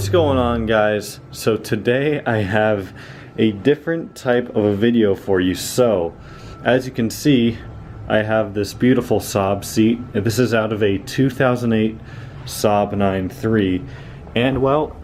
What's going on, guys? So today I have a different type of a video for you. So as you can see, I have this beautiful Saab seat. This is out of a 2008 Saab 9.3, and well,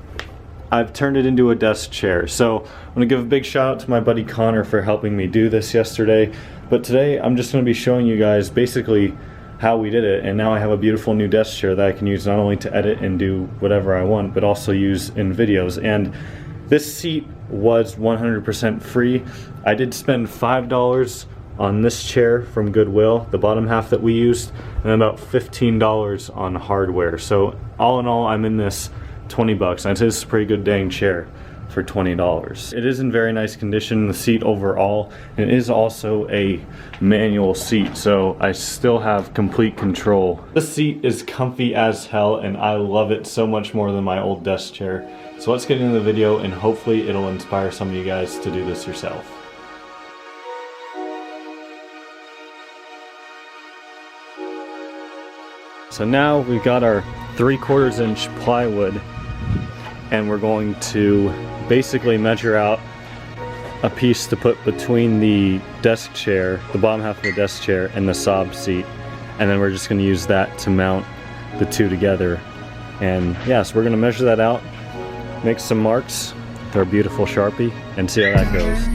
I've turned it into a desk chair. So I'm gonna give a big shout out to my buddy Connor for helping me do this yesterday. But today I'm just gonna be showing you guys basically how we did it, and now I have a beautiful new desk chair that I can use not only to edit and do whatever I want, but also use in videos. And this seat was 100% free. I did spend $5 on this chair from Goodwill, the bottom half that we used, and about $15 on hardware. So all in all, I'm in this 20 bucks. I'd say this is a pretty good dang chair for $20. It is in very nice condition, the seat overall, and it is also a manual seat, so I still have complete control. This seat is comfy as hell, and I love it so much more than my old desk chair. So let's get into the video, and hopefully it'll inspire some of you guys to do this yourself. So now we've got our 3/4 inch plywood, and we're going to basically measure out a piece to put between the desk chair, the bottom half of the desk chair, and the Saab seat, and then we're just going to use that to mount the two together. And yeah, so we're going to measure that out, make some marks with our beautiful Sharpie, and see how that goes.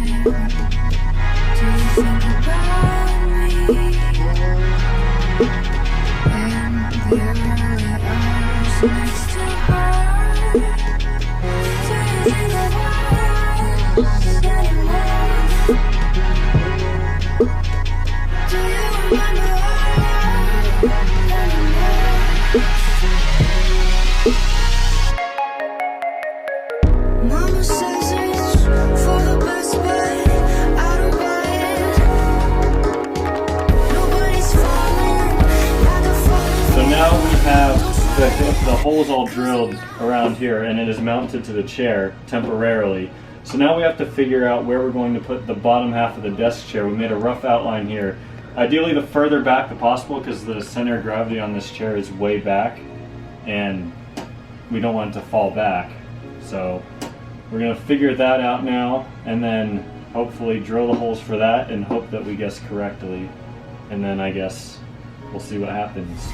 The hole's all drilled around here, and it is mounted to the chair temporarily. So now we have to figure out where we're going to put the bottom half of the desk chair. We made a rough outline here. Ideally the further back the possible, because the center of gravity on this chair is way back and we don't want it to fall back. So we're going to figure that out now, and then hopefully drill the holes for that and hope that we guess correctly. And then I guess we'll see what happens.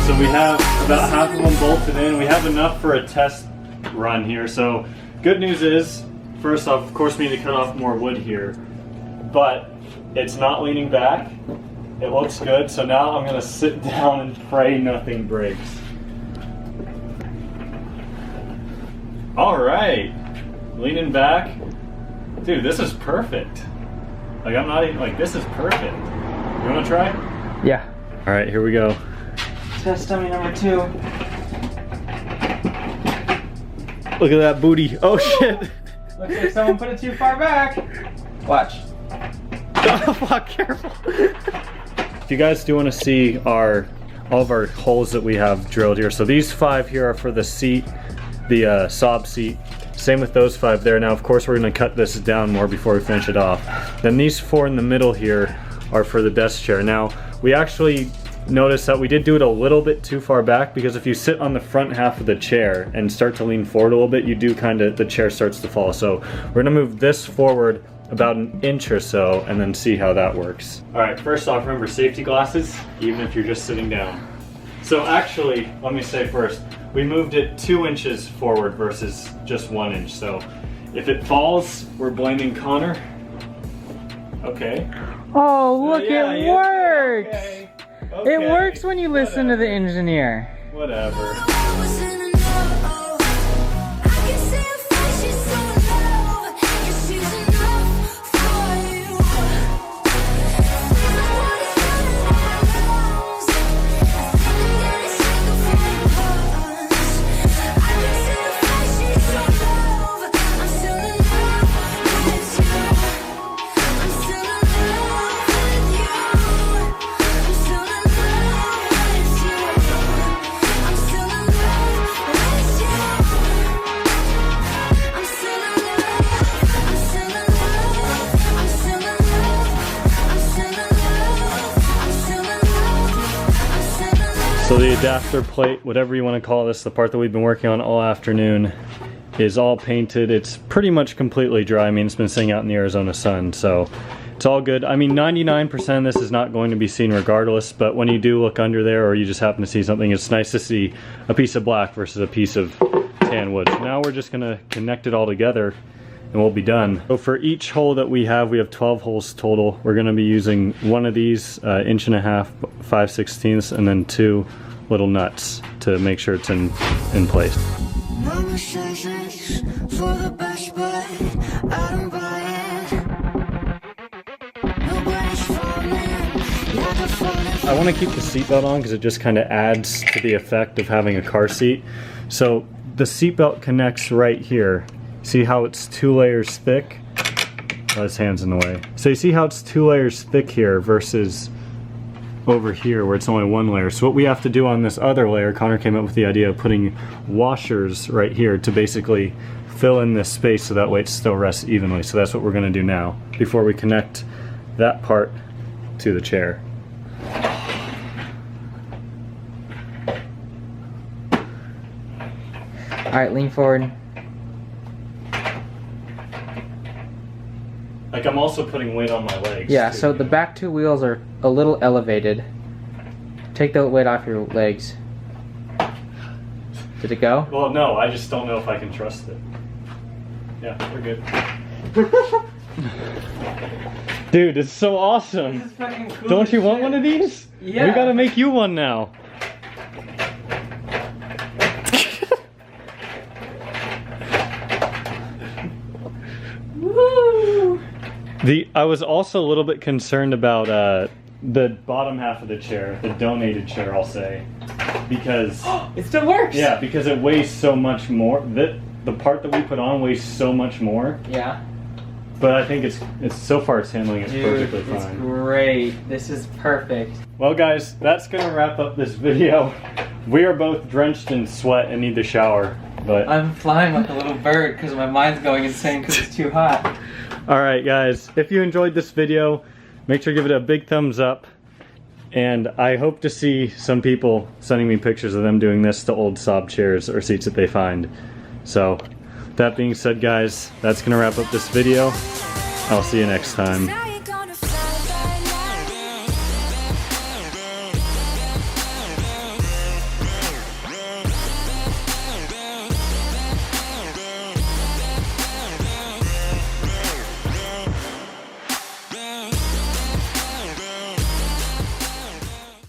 So we have about half of them bolted in. We have enough for a test run here. So good news is, first off, of course we need to cut off more wood here, but it's not leaning back. It looks good. So now I'm gonna sit down and pray nothing breaks. All right, leaning back. Dude, this is perfect. Like, I'm not even, like, this is perfect. You wanna try? Yeah. All right, here we go. Test dummy number 2. Look at that booty. Oh shit. Looks like someone put it too far back. Watch. Oh fuck, careful. If you guys do want to see all of our holes that we have drilled here. So these 5 here are for the seat, the Saab seat. Same with those 5 there. Now of course we're going to cut this down more before we finish it off. Then these 4 in the middle here are for the desk chair. Now we actually notice that we did do it a little bit too far back, because if you sit on the front half of the chair and start to lean forward a little bit, you do the chair starts to fall. So we're gonna move this forward about an inch or so and then see how that works. All right, first off, remember safety glasses, even if you're just sitting down. So actually, let me say first, we moved it 2 inches forward versus just 1 inch. So if it falls, we're blaming Connor. Okay. Oh, look, yeah, it works! Okay. Okay, it works when you listen to the engineer. Whatever. So the adapter plate, whatever you want to call this, the part that we've been working on all afternoon, is all painted. It's pretty much completely dry. I mean, it's been sitting out in the Arizona sun, so it's all good. I mean, 99% of this is not going to be seen regardless, but when you do look under there or you just happen to see something, it's nice to see a piece of black versus a piece of tan wood. So now we're just gonna connect it all together and we'll be done. So for each hole that we have 12 holes total. We're gonna be using one of these 1.5 inch 5/16, and then 2 little nuts to make sure it's in place. Mama says it's for the best, but I don't buy it. Nobody's falling. I want to keep the seatbelt on because it just kind of adds to the effect of having a car seat. So the seatbelt connects right here. See how it's 2 layers thick? Oh, his hand's in the way. So you see how it's 2 layers thick here versus over here where it's only 1 layer. So what we have to do on this other layer, Connor came up with the idea of putting washers right here to basically fill in this space so that way it still rests evenly. So that's what we're going to do now before we connect that part to the chair. Alright, lean forward. Like, I'm also putting weight on my legs. Yeah, too. so the back 2 wheels are a little elevated. Take the weight off your legs. Did it go? Well, no, I just don't know if I can trust it. Yeah, we're good. Dude, it's so awesome. This is fucking cool. Don't you want one of these? Yeah. We gotta make you one now. Woo! I was also a little bit concerned about the bottom half of the chair, the donated chair, I'll say, because It still works. yeah, because it weighs so much more. The part that we put on weighs so much more. Yeah. But I think it's so far it's handling it Dude, perfectly it's fine. great. This is perfect. Well, guys, that's gonna wrap up this video. We are both drenched in sweat and need to shower, but I'm flying like a little bird because my mind's going insane because it's too hot. all right, guys. If you enjoyed this video, make sure to give it a big thumbs up. And I hope to see some people sending me pictures of them doing this to old Saab chairs or seats that they find. So, that being said, guys, that's gonna wrap up this video. I'll see you next time.